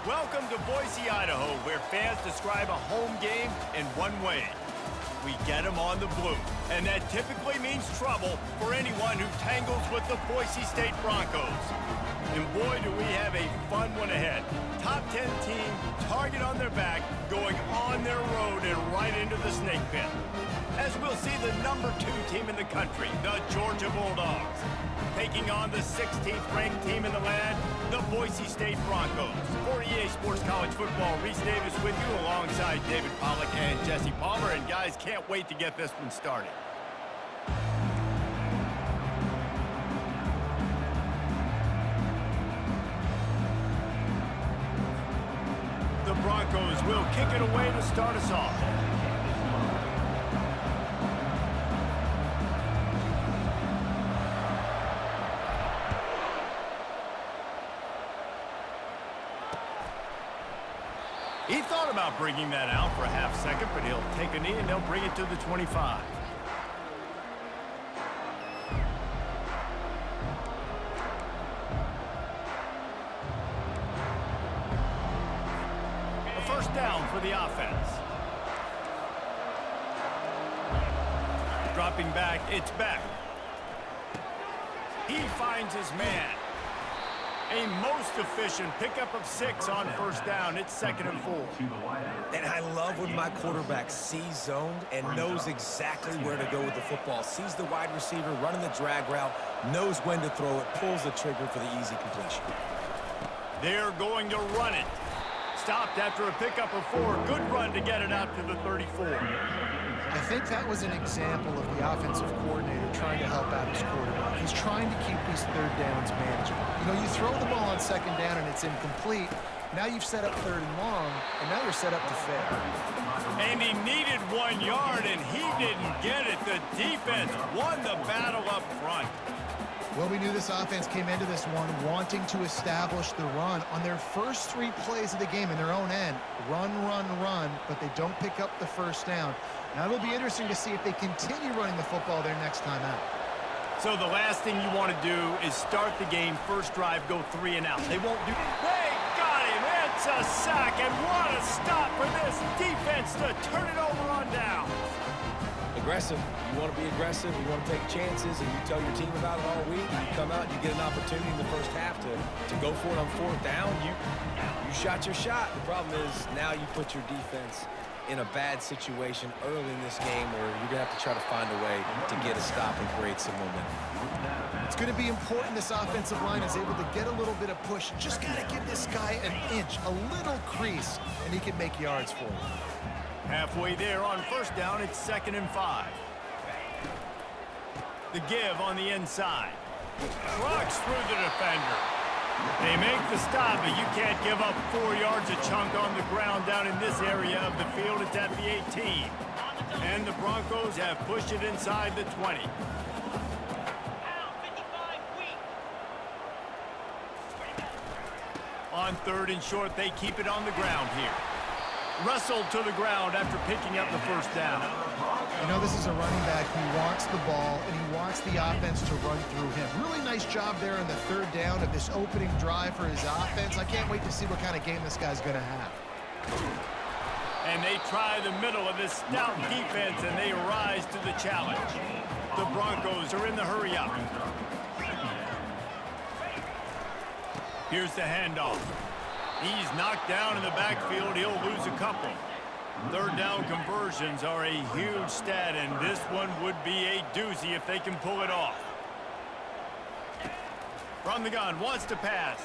Welcome to Boise, Idaho, where fans describe a home game in one way. We get them on the blue, and that typically means trouble for anyone who tangles with the Boise State Broncos. And boy, do we have a fun one ahead. Top 10 team, target on their back, going on their road and right into the snake pit. As we'll see the number 2 team in the country, the Georgia Bulldogs, taking on the 16th ranked team in the land, the Boise State Broncos. For EA Sports College Football, Reese Davis with you alongside David Pollack and Jesse Palmer. And guys, can't wait to get this one started. The Broncos will kick it away to start us off. He thought about bringing that out for a half second, but he'll take a knee and they'll bring it to the 25. A first down for the offense. Dropping back, it's back. He finds his man. A most efficient pickup of 6 on first down. It's 2nd and 4. And I love when my quarterback sees zoned and knows exactly where to go with the football. Sees the wide receiver running the drag route, knows when to throw it, pulls the trigger for the easy completion. They're going to run it. Stopped after a pickup of 4. Good run to get it out to the 34. I think that was an example of the offensive coordinator trying to help out his quarterback. He's trying to keep these third downs manageable. You know, you throw the ball on 2nd down and it's incomplete. Now you've set up 3rd and long, and now you're set up to fail. And he needed 1 yard, and he didn't get it. The defense won the battle up front. Well, we knew this offense came into this one wanting to establish the run on their first 3 plays of the game in their own end. Run, run, run, but they don't pick up the first down. Now it'll be interesting to see if they continue running the football their next time out. So the last thing you want to do is start the game, first drive, go 3 and out. They won't do it. They got him. It's a sack, and what a stop for this defense to turn it over on down. Aggressive. You want to be aggressive. You want to take chances, and you tell your team about it all week. And you come out and you get an opportunity in the first half to go for it on 4th down. You shot your shot. The problem is now you put your defense in a bad situation early in this game where you're going to have to try to find a way to get a stop and create some momentum. It's going to be important this offensive line is able to get a little bit of push. Just got to give this guy an inch, a little crease, and he can make yards for you. Halfway there on first down, it's 2nd and 5. The give on the inside. Trucks through the defender. They make the stop, but you can't give up 4 yards a chunk on the ground down in this area of the field. It's at the 18. And the Broncos have pushed it inside the 20. On 3rd and short, they keep it on the ground here. Wrestled to the ground after picking up the first down. You know, this is a running back who wants the ball, and he wants the offense to run through him. Really nice job there in the 3rd down of this opening drive for his offense. I can't wait to see what kind of game this guy's going to have. And they try the middle of this stout defense, and they rise to the challenge. The Broncos are in the hurry-up. Here's the handoff. He's knocked down in the backfield. He'll lose a couple. 3rd down conversions are a huge stat, and this one would be a doozy if they can pull it off. From the gun, wants to pass.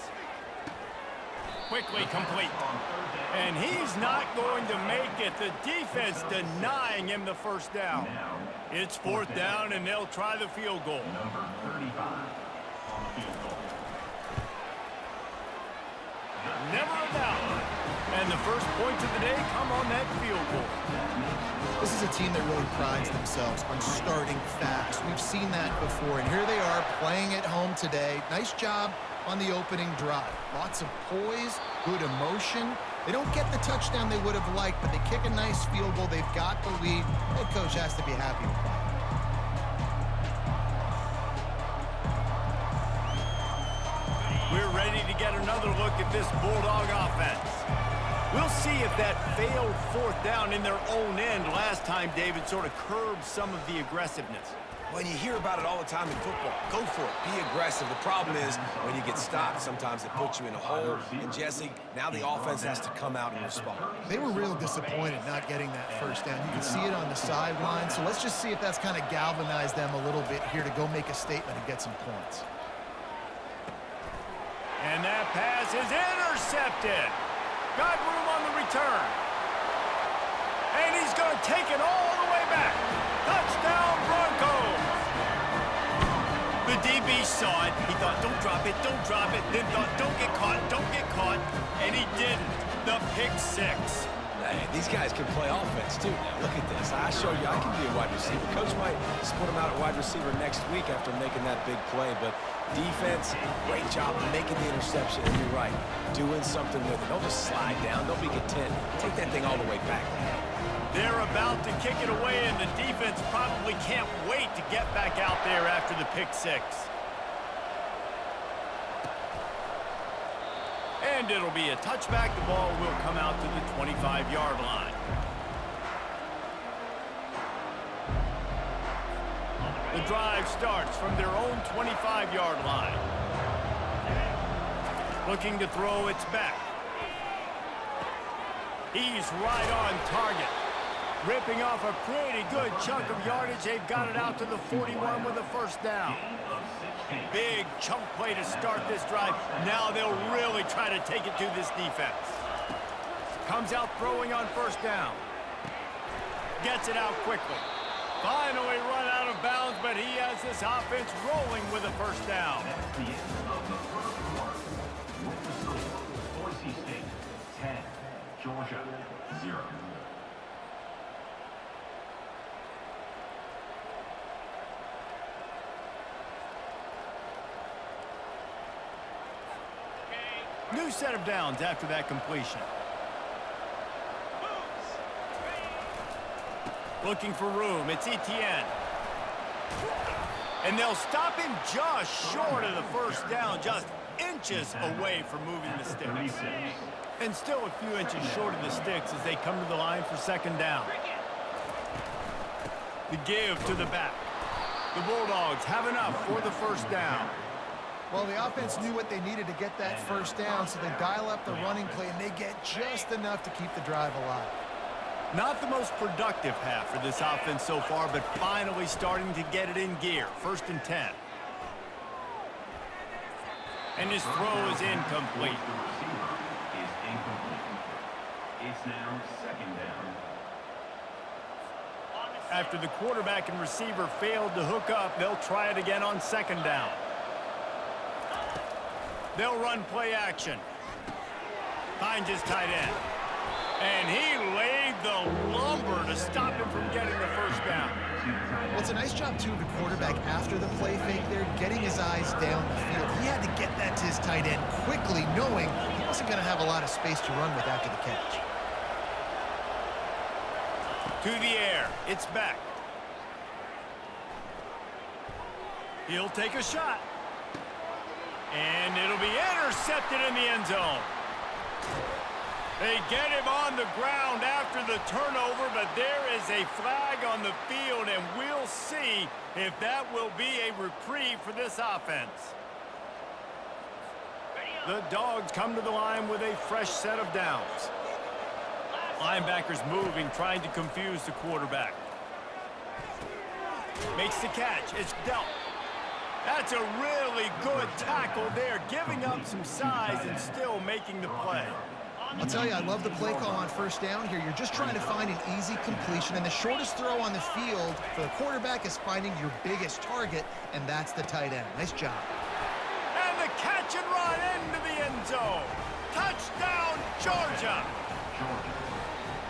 Quickly complete. And he's not going to make it. The defense denying him the first down. It's 4th down, and they'll try the field goal. Never a doubt. And the first points of the day come on that field goal. This is a team that really prides themselves on starting fast. We've seen that before, and here they are playing at home today. Nice job on the opening drive. Lots of poise, good emotion. They don't get the touchdown they would have liked, but they kick a nice field goal. They've got the lead. Head coach has to be happy with that. We're ready to get another look at this Bulldog offense. We'll see if that failed fourth down in their own end last time, David, sort of curbed some of the aggressiveness. When you hear about it all the time in football, go for it. Be aggressive. The problem is when you get stopped, sometimes it puts you in a hole. And, Jesse, now the offense has to come out and respond. They were real disappointed not getting that first down. You can see it on the sideline. So let's just see if that's kind of galvanized them a little bit here to go make a statement and get some points. And that pass is intercepted. Got room on the return. And he's going to take it all the way back. Touchdown, Broncos. The DB saw it. He thought, don't drop it, don't drop it. Then thought, don't get caught, don't get caught. And he didn't. The pick six. Hey, these guys can play offense, too. Now, look at this. I showed you I can be a wide receiver. Coach might split him out at wide receiver next week after making that big play. But defense, great job making the interception. And you're right, doing something with it. Don't just slide down. Don't be content. Take that thing all the way back. They're about to kick it away, and the defense probably can't wait to get back out there after the pick six. And it'll be a touchback. The ball will come out to the 25-yard line. The drive starts from their own 25-yard line. Looking to throw, it's back. He's right on target. Ripping off a pretty good chunk of yardage. They've got it out to the 41 with a first down. Big chunk play to start this drive. Now they'll really try to take it to this defense. Comes out throwing on first down. Gets it out quickly. Finally run out of bounds, but he has this offense rolling with a first down. That's the end of the first quarter. With the score, Boise State 10, Georgia 0. New set of downs after that completion. Looking for room. It's Etienne. And they'll stop him just short of the first down, just inches away from moving the sticks. And still a few inches short of the sticks as they come to the line for second down. The give to the back. The Bulldogs have enough for the first down. Well, the offense knew what they needed to get that first down, so they dial up the running play, and they get just enough to keep the drive alive. Not the most productive half for this offense so far, but finally starting to get it in gear. First and 10. And his throw is incomplete. The receiver is incomplete. It's now second down. After the quarterback and receiver failed to hook up, they'll try it again on second down. They'll run play action. Finds his tight end. And he laid the lumber to stop him from getting the first down. Well, it's a nice job, too, of the quarterback after the play fake there, getting his eyes down the field. He had to get that to his tight end quickly, knowing he wasn't going to have a lot of space to run with after the catch. To the air. It's back. He'll take a shot. And it'll be intercepted in the end zone. They get him on the ground after the turnover, but there is a flag on the field, and we'll see if that will be a reprieve for this offense. The Dogs come to the line with a fresh set of downs. Linebackers moving, trying to confuse the quarterback. Makes the catch. It's dealt. That's a really good tackle there, giving up some size and still making the play. I'll tell you, I love the play call on first down here. You're just trying to find an easy completion, and the shortest throw on the field for the quarterback is finding your biggest target, and that's the tight end. Nice job. And the catch and run into the end zone. Touchdown, Georgia.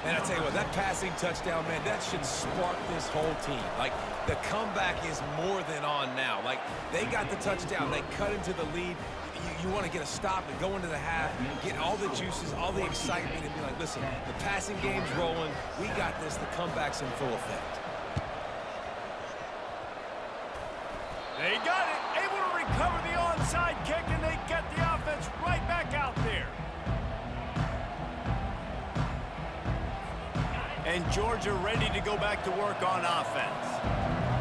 And I tell you what, that passing touchdown, man, that should spark this whole team. Like, the comeback is more than on now. Like, they got the touchdown. They cut into the lead. You want to get a stop and go into the half, get all the juices, all the excitement, and be like, listen, the passing game's rolling. We got this. The comeback's in full effect. They got it. Able to recover the onside kick, and they get the offense And Georgia ready to go back to work on offense.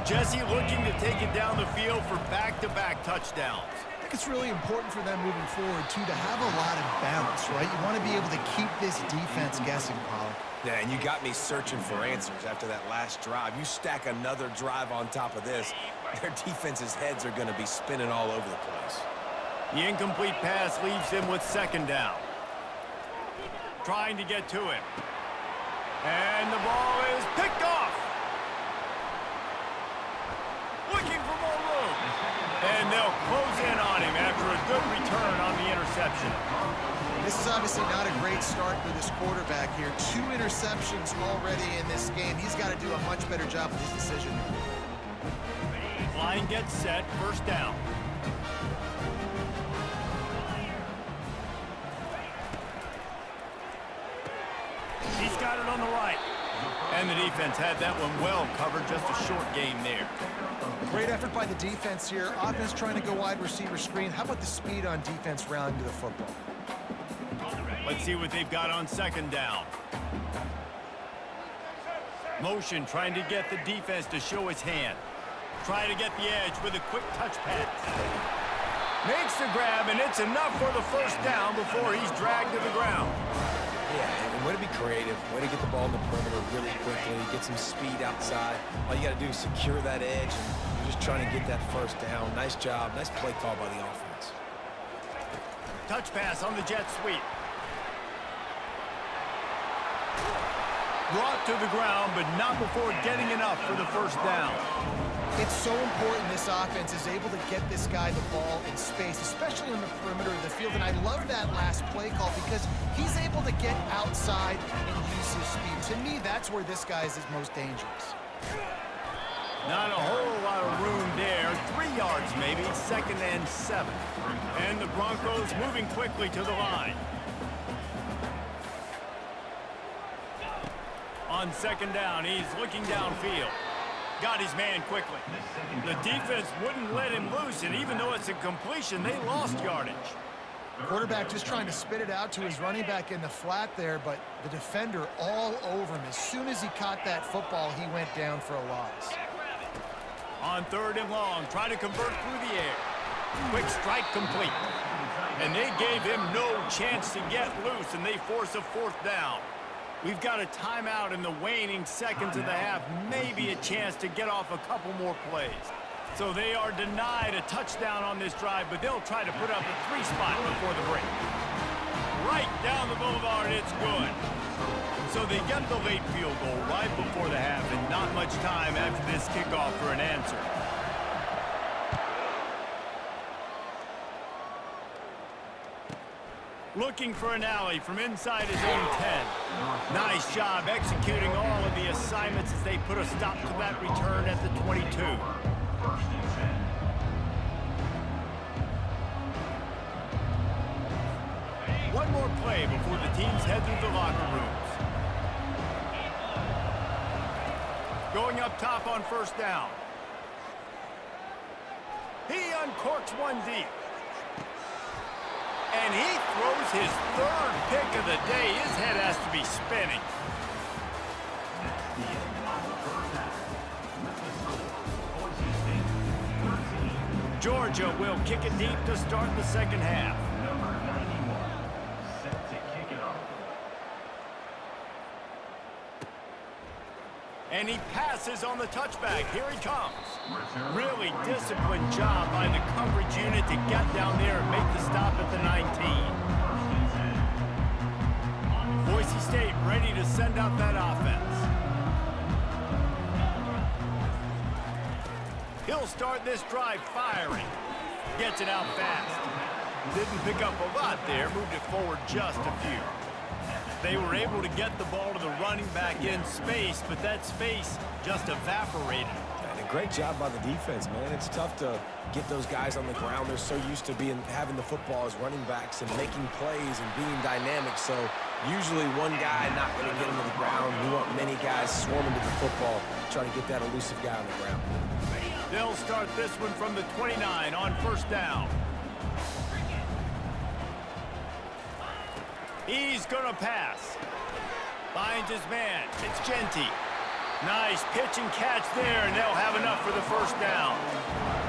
Jesse looking to take it down the field for back-to-back touchdowns. I think it's really important for them moving forward, too, to have a lot of balance, right? You want to be able to keep this defense guessing, Pollard. Yeah, and you got me searching for answers after that last drive. You stack another drive on top of this, their defense's heads are going to be spinning all over the place. The incomplete pass leaves him with second down. Trying to get to him. And the ball is picked off. Looking for more room. And they'll close in on him after a good return on the interception. This is obviously not a great start for this quarterback here. 2 interceptions already in this game. He's got to do a much better job with his decision. Line gets set, first down. He's got it on the right. And the defense had that one well covered, just a short game there. Great effort by the defense here. Offense trying to go wide receiver screen. How about the speed on defense rallying to the football? Let's see what they've got on second down. Motion trying to get the defense to show his hand. Try to get the edge with a quick touch pass. Makes the grab, and it's enough for the first down before he's dragged to the ground. Yeah, and way to be creative, way to get the ball in the perimeter really quickly, get some speed outside. All you got to do is secure that edge, and you're just trying to get that first down. Nice job, nice play call by the offense. Touch pass on the jet sweep. Brought to the ground, but not before getting enough for the first down. It's so important this offense is able to get this guy the ball in space, especially on the perimeter of the field. And I love that last play call because he's able to get outside and use his speed. To me, that's where this guy is his most dangerous. Not a whole lot of room there. 3 yards maybe, 2nd and 7. And the Broncos moving quickly to the line. On second down, he's looking downfield. Got his man quickly. The defense wouldn't let him loose, and even though it's a completion, they lost yardage. Quarterback just trying to spit it out to his running back in the flat there, but the defender all over him. As soon as he caught that football, he went down for a loss. On 3rd and long, trying to convert through the air. Quick strike complete. And they gave him no chance to get loose, and they force a 4th down. We've got a timeout in the waning seconds of the half, maybe a chance to get off a couple more plays. So they are denied a touchdown on this drive, but they'll try to put up a 3 spot before the break. Right down the boulevard, it's good. So they get the late field goal right before the half, and not much time after this kickoff for an answer. Looking for an alley from inside his own 10. Nice job executing all of the assignments as they put a stop to that return at the 22. One more play before the teams head through the locker rooms. Going up top on 1st down. He uncorks one deep. And he throws his 3rd pick of the day. His head has to be spinning. Georgia will kick it deep to start the second half. Number 91, set to kick it off. And he passes on the touchback. Here he comes. Really disciplined job by the coverage unit to get down there and make the stop at the 19. Boise State ready to send out that offense. He'll start this drive firing. Gets it out fast. Didn't pick up a lot there, moved it forward just a few. They were able to get the ball to the running back in space, but that space just evaporated. And a great job by the defense, man. It's tough to get those guys on the ground. They're so used to having the football as running backs and making plays and being dynamic. So usually one guy not going to get him to the ground. You want many guys swarming to the football, trying to get that elusive guy on the ground. They'll start this one from the 29 on 1st down. He's going to pass. Finds his man. It's Genty. Nice pitch and catch there, and they'll have enough for the first down.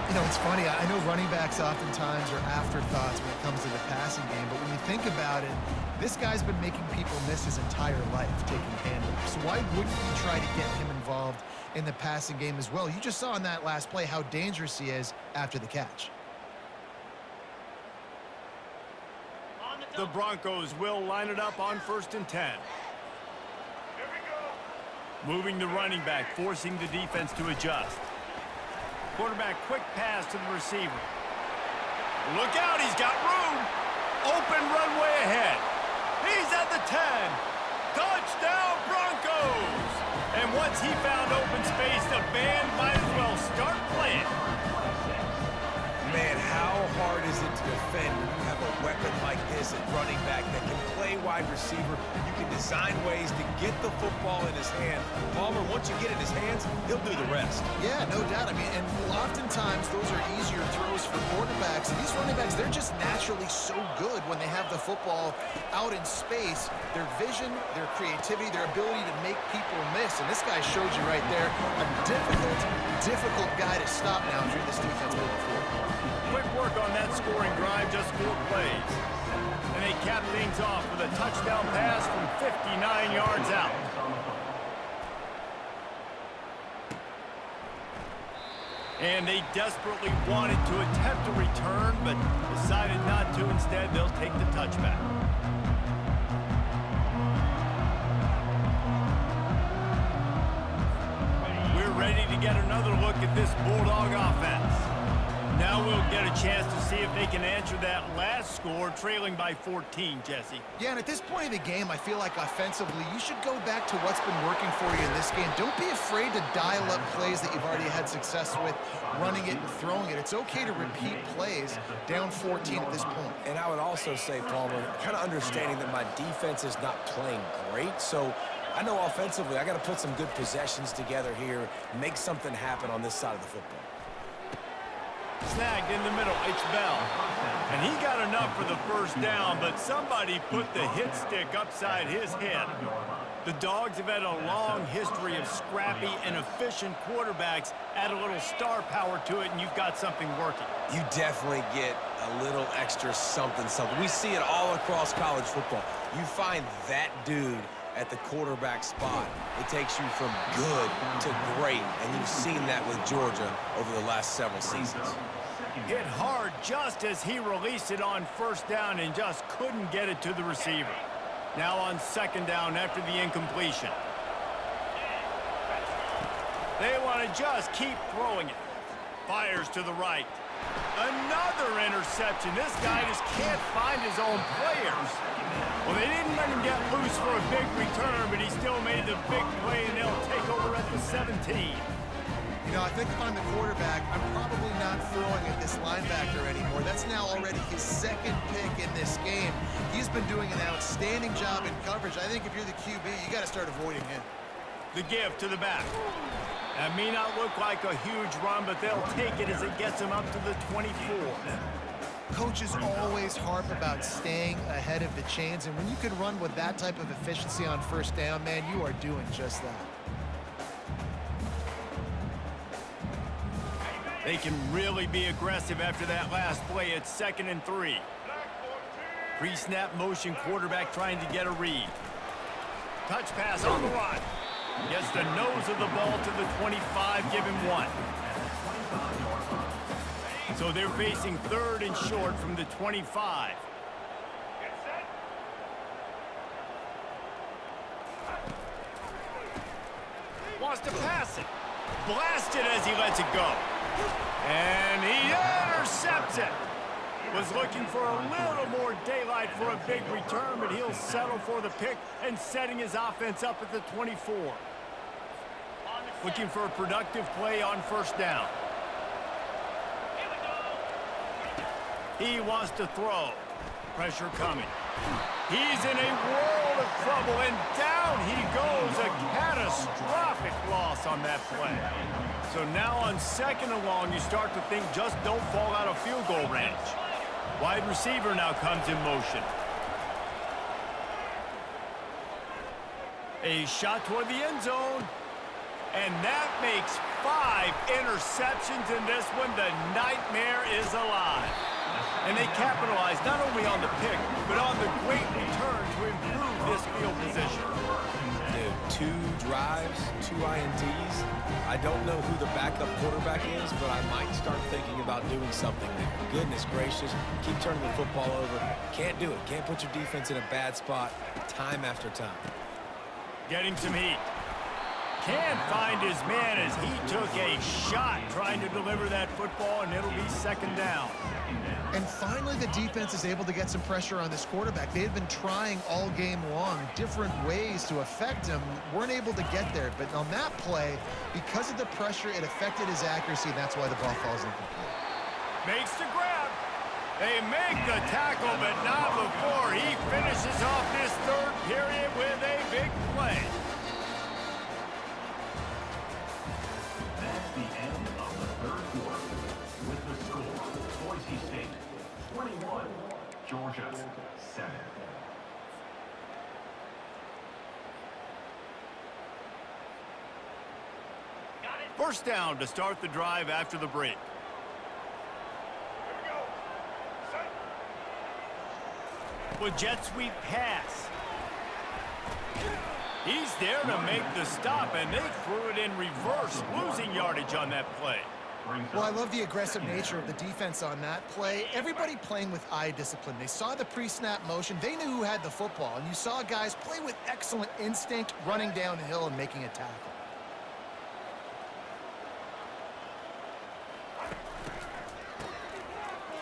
You know, it's funny. I know running backs oftentimes are afterthoughts when it comes to the passing game, but when you think about it, this guy's been making people miss his entire life taking handoffs. So why wouldn't you try to get him involved in the passing game as well? You just saw in that last play how dangerous he is after the catch. The Broncos will line it up on 1st and 10. Moving the running back, forcing the defense to adjust. Quarterback, quick pass to the receiver. Look out, he's got room. Open runway ahead. He's at the 10. Touchdown, Broncos! And once he found open space, the band might as well start playing. Man, how hard is it to defend when you have a weapon like this at running back that can play wide receiver? You can design ways to get the football in his hand. Palmer, once you get it in his hands, he'll do the rest. Yeah, no doubt. I mean, and oftentimes those are easier throws for quarterbacks. And these running backs, they're just naturally so good when they have the football out in space. Their vision, their creativity, their ability to make people miss. And this guy showed you right there a difficult guy to stop now through this defense moving forward. Quick work on that scoring drive, just 4 plays. And they cap things off with a touchdown pass from 59 yards out. And they desperately wanted to attempt a return, but decided not to. Instead, they'll take the touchback. We're ready to get another look at this Bulldog offense. Now we'll get a chance to see if they can answer that last score, trailing by 14, Jesse. Yeah, and at this point of the game, I feel like offensively, you should go back to what's been working for you in this game. Don't be afraid to dial up plays that you've already had success with, running it and throwing it. It's okay to repeat plays down 14 at this point. And I would also say, Palmer, kind of understanding that my defense is not playing great, so I know offensively I got to put some good possessions together here, make something happen on this side of the football. Snagged in the middle, it's Bell. And he got enough for the first down, but somebody put the hit stick upside his head. The Dogs have had a long history of scrappy and efficient quarterbacks. Add a little star power to it, and you've got something working. You definitely get a little extra something. We see it all across college football. You find that dude at the quarterback spot, it takes you from good to great, and you've seen that with Georgia over the last several seasons. Hit hard just as he released it on first down and just couldn't get it to the receiver. Now on second down after the incompletion. They want to just keep throwing it. Fires to the right. Another interception. This guy just can't find his own players. Well, they didn't let him get loose for a big return, but he still made the big play, and they'll take over at the 17. You know, I think if I'm the quarterback, I'm probably not throwing at this linebacker anymore. That's now already his second pick in this game. He's been doing an outstanding job in coverage. I think if you're the QB, you got to start avoiding him. The give to the back. That may not look like a huge run, but they'll take it as it gets them up to the 24. Coaches always harp about staying ahead of the chains, and when you can run with that type of efficiency on first down, man, you are doing just that. They can really be aggressive after that last play. It's 2nd and 3. Pre-snap motion, quarterback trying to get a read. Touch pass on the run. Gets the nose of the ball to the 25, give him 1. So they're facing 3rd and short from the 25. Wants to pass it. Blasted as he lets it go. And he intercepts it. Was looking for a little more daylight for a big return, but he'll settle for the pick and setting his offense up at the 24. Looking for a productive play on first down. He wants to throw. Pressure coming. He's in a world of trouble, and down he goes. A catastrophic loss on that play. So now on 2nd and long, you start to think just don't fall out of field goal range. Wide receiver now comes in motion. A shot toward the end zone. And that makes 5 interceptions in this one. The nightmare is alive. And they capitalize not only on the pick, but on the great return to improve this field position. Dude, 2 drives, 2 INTs. I don't know who the backup quarterback is, but I might start thinking about doing something there. Goodness gracious, keep turning the football over. Can't do it. Can't put your defense in a bad spot time after time. Getting some heat. Can't find his man as he took a shot trying to deliver that football, and it'll be second down. And finally, the defense is able to get some pressure on this quarterback. They had been trying all game long different ways to affect him. Weren't able to get there. But on that play, because of the pressure, it affected his accuracy, and that's why the ball falls incomplete. Makes the grab. They make the tackle, but not before he finishes off this third period with a big play. That's the end of the third quarter. With the score, Boise State 21, Georgia 7. First down to start the drive after the break. With jet sweep pass. He's there to make the stop, and they threw it in reverse, losing yardage on that play. Well, I love the aggressive nature of the defense on that play. Everybody playing with eye discipline. They saw the pre-snap motion. They knew who had the football, and you saw guys play with excellent instinct, running down the hill and making a tackle.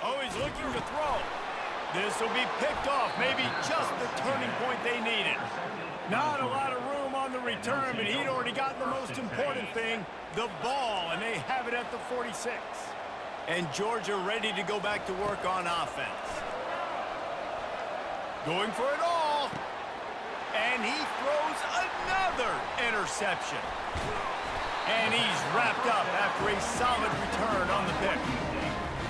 Oh, he's looking to throw. This will be picked off, maybe just the turning point they needed. Not a lot of room on the return, but he'd already gotten the most important thing, the ball, and they have it at the 46. And Georgia ready to go back to work on offense. Going for it all. And he throws another interception. And he's wrapped up after a solid return on the pick.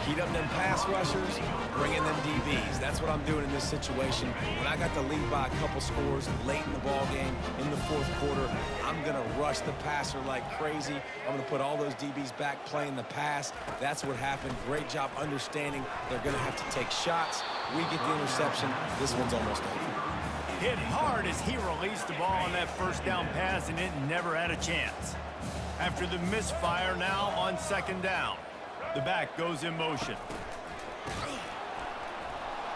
Heat up them pass rushers, bring in them DBs. That's what I'm doing in this situation. When I got the lead by a couple scores late in the ball game, in the fourth quarter, I'm going to rush the passer like crazy. I'm going to put all those DBs back playing the pass. That's what happened. Great job understanding they're going to have to take shots. We get the interception. This one's almost over. Hit hard as he released the ball on that first down pass, and it never had a chance. After the misfire now on second down. The back goes in motion.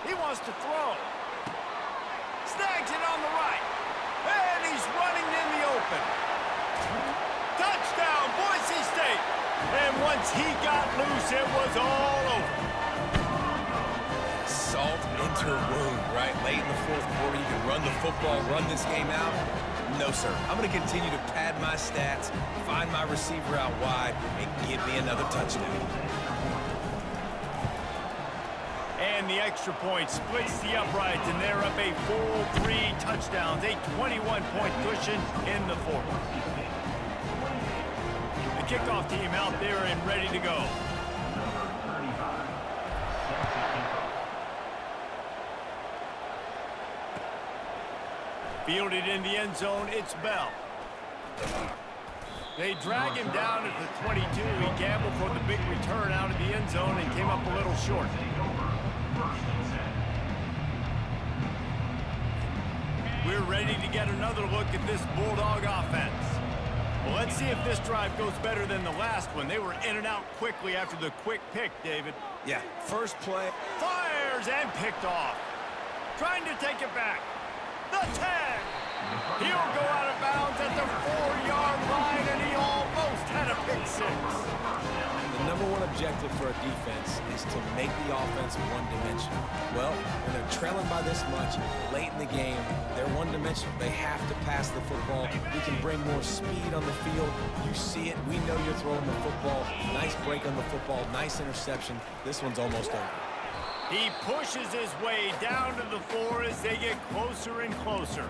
He wants to throw. Snags it on the right. And he's running in the open. Touchdown, Boise State. And once he got loose, it was all over. Salt into a wound, right? Late in the fourth quarter, you can run the football, run this game out. No, sir. I'm going to continue to pad my stats, find my receiver out wide, and give me another touchdown. And the extra point splits the uprights, and they're up a full 3 touchdowns, a 21-point cushion in the fourth. The kickoff team out there and ready to go. Fielded in the end zone, it's Bell. They drag him down at the 22. He gambled for the big return out of the end zone and came up a little short. We're ready to get another look at this Bulldog offense. Well, let's see if this drive goes better than the last one. They were in and out quickly after the quick pick, David. Yeah, first play. Fires and picked off. Trying to take it back. The tag. He'll go out of bounds at the 4-yard line, and he almost had a pick six. The number one objective for a defense is to make the offense one-dimensional. Well, when they're trailing by this much late in the game, they're one-dimensional. They have to pass the football. We can bring more speed on the field. You see it. We know you're throwing the football. Nice break on the football. Nice interception. This one's almost over. He pushes his way down to the 4 as they get closer and closer.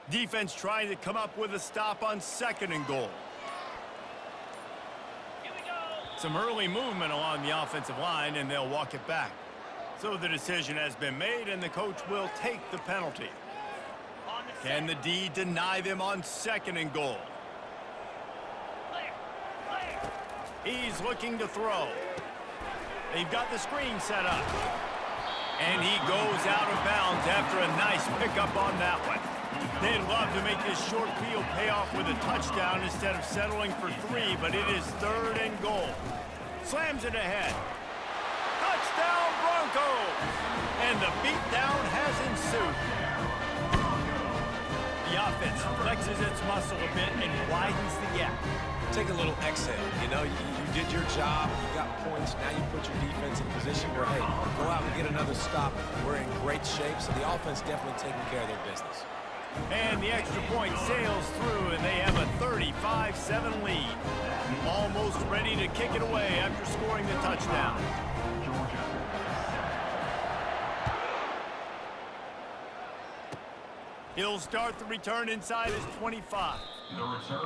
Defense trying to come up with a stop on 2nd and goal. Some early movement along the offensive line, and they'll walk it back. So the decision has been made, and the coach will take the penalty. Can the D deny them on 2nd and goal? He's looking to throw. They've got the screen set up. And he goes out of bounds after a nice pickup on that one. They'd love to make this short field pay off with a touchdown instead of settling for 3, but it is 3rd and goal. Slams it ahead. Touchdown Broncos! And the beatdown has ensued. The offense flexes its muscle a bit and widens the gap. Take a little exhale. You know, you did your job. You got points. Now you put your defense in a position where, hey, go out and get another stop. We're in great shape, so the offense definitely taking care of their business. And the extra point sails through, and they have a 35-7 lead. Almost ready to kick it away after scoring the touchdown. He'll start the return inside his 25.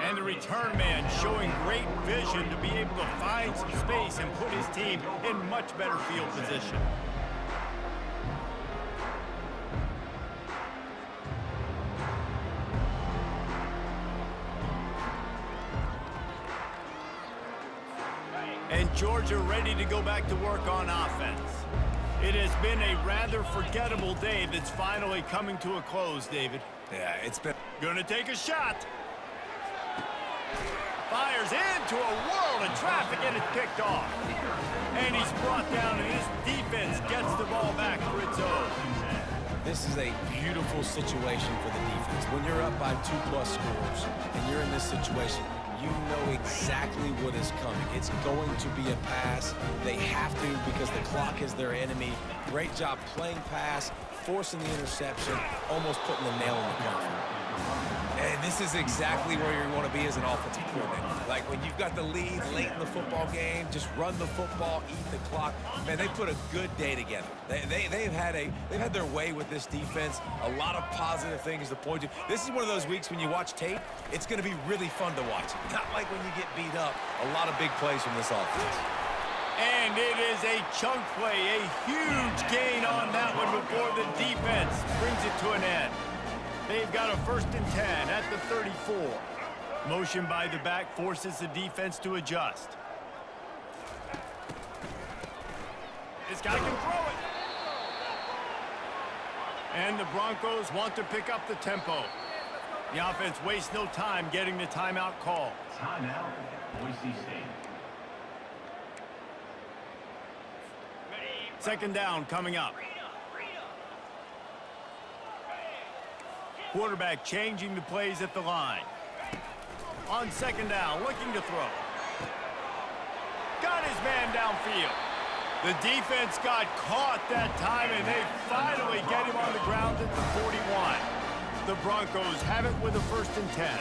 And the return man showing great vision to be able to find some space and put his team in much better field position. And Georgia ready to go back to work on offense. It has been a rather forgettable day that's finally coming to a close, David. Yeah, it's been... Gonna take a shot. Fires into a world of traffic, and it's picked off. And he's brought down, and his defense gets the ball back for its own. This is a beautiful situation for the defense. When you're up by 2+ scores, and you're in this situation, you know exactly what is coming. It's going to be a pass. They have to because the clock is their enemy. Great job playing pass, forcing the interception, almost putting the nail in the coffin. And this is exactly where you want to be as an offensive coordinator. Like when you've got the lead late in the football game, just run the football, eat the clock. Man, they put a good day together. They've had their way with this defense. A lot of positive things to point to. This is one of those weeks when you watch tape, it's going to be really fun to watch. Not like when you get beat up. A lot of big plays from this offense. And it is a chunk play, a huge gain on that one before the defense brings it to an end. They've got a 1st and 10 at the 34. Motion by the back forces the defense to adjust. This guy can throw it. And the Broncos want to pick up the tempo. The offense wastes no time getting the timeout call. Timeout, Boise State. 2nd down coming up. Quarterback changing the plays at the line. On 2nd down, looking to throw. Got his man downfield. The defense got caught that time, and they finally get him on the ground at the 41. The Broncos have it with a 1st and 10.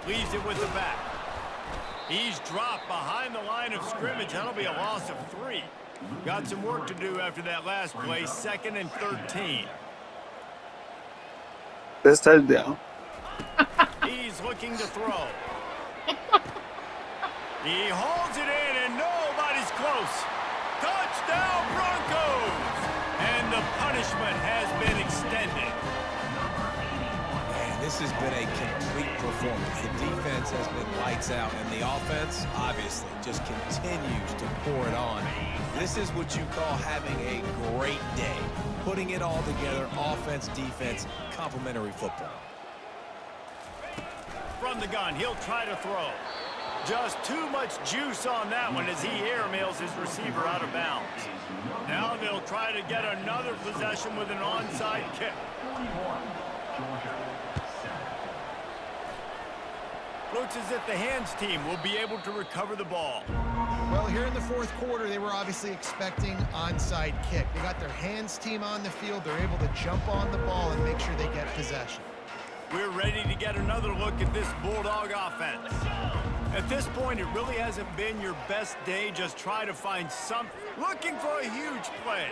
Leaves it with the back. He's dropped behind the line of scrimmage. That'll be a loss of 3. Got some work to do after that last play. 2nd and 13. Best touchdown. He's looking to throw. He holds it in, and nobody's close. Touchdown, Broncos! And the punishment has been extended. Man, this has been a complete performance. The defense has been lights out, and the offense, obviously, just continues to pour it on. This is what you call having a great day. Putting it all together, offense, defense, complementary football. From the gun, he'll try to throw. Just too much juice on that one as he airmails his receiver out of bounds. Now they'll try to get another possession with an onside kick. 41, Georgia, 7. Looks as if the hands team will be able to recover the ball. Well, here in the 4th quarter, they were obviously expecting onside kick. They got their hands team on the field. They're able to jump on the ball and make sure they get possession. We're ready to get another look at this Bulldog offense. At this point, it really hasn't been your best day. Just try to find some. Looking for a huge play.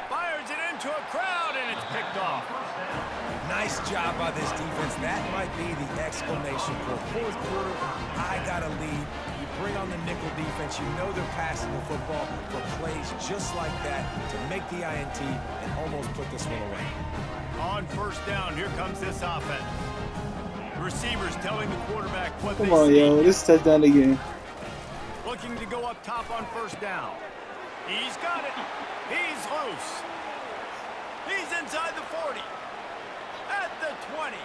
Fires it into a crowd, and it's picked off. Nice job by this defense. That might be the exclamation point. Fourth quarter, I got a lead. You bring on the nickel defense. You know they're passing the football for plays just like that to make the INT and almost put this one away. On first down, here comes this offense. Receivers telling the quarterback what Come they on, see. yo. This touchdown again. Looking to go up top on first down. He's got it. He's loose. He's inside the 40. At the 20.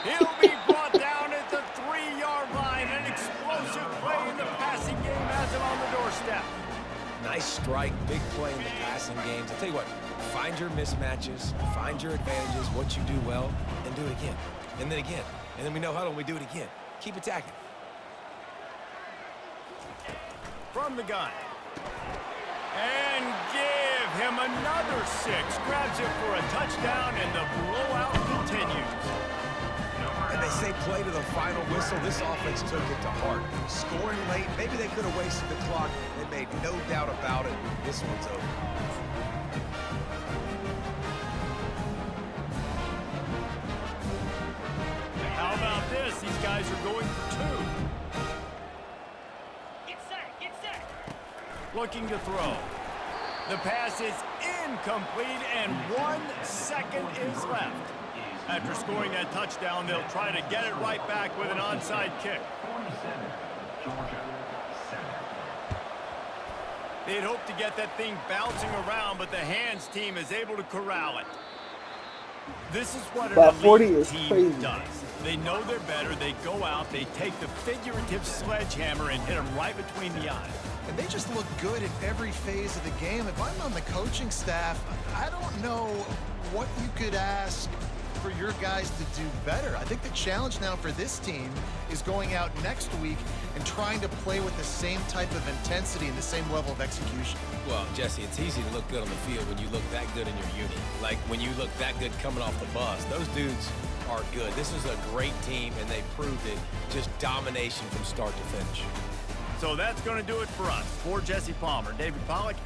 He'll be brought down at the 3-yard line. An explosive play in the passing game has him on the doorstep. Nice strike, big play in the passing games. I'll tell you what, find your mismatches, find your advantages, what you do well, and do it again. And then again. And then we know huddle, we do it again. Keep attacking. From the gun. And give him another 6. Grabs it for a touchdown, and the blowout continues. And they say play to the final whistle. This offense took it to heart. Scoring late, maybe they could have wasted the clock. They made no doubt about it. This one's over. How about this? These guys are going for 2. Get set. Looking to throw. The pass is incomplete, and 1 second is left. After scoring that touchdown, they'll try to get it right back with an onside kick. 47, Georgia 7. They'd hope to get that thing bouncing around, but the hands team is able to corral it. This is what an That 40 elite is team crazy. does. They know they're better. They go out, they take the figurative sledgehammer and hit them right between the eyes. And they just look good in every phase of the game. If I'm on the coaching staff, I don't know what you could ask for your guys to do better. I think the challenge now for this team is going out next week and trying to play with the same type of intensity and the same level of execution. Well, Jesse, it's easy to look good on the field when you look that good in your uni. Like when you look that good coming off the bus. Those dudes are good. This is a great team, and they proved it. Just domination from start to finish. So that's going to do it for us. For Jesse Palmer, David Pollack,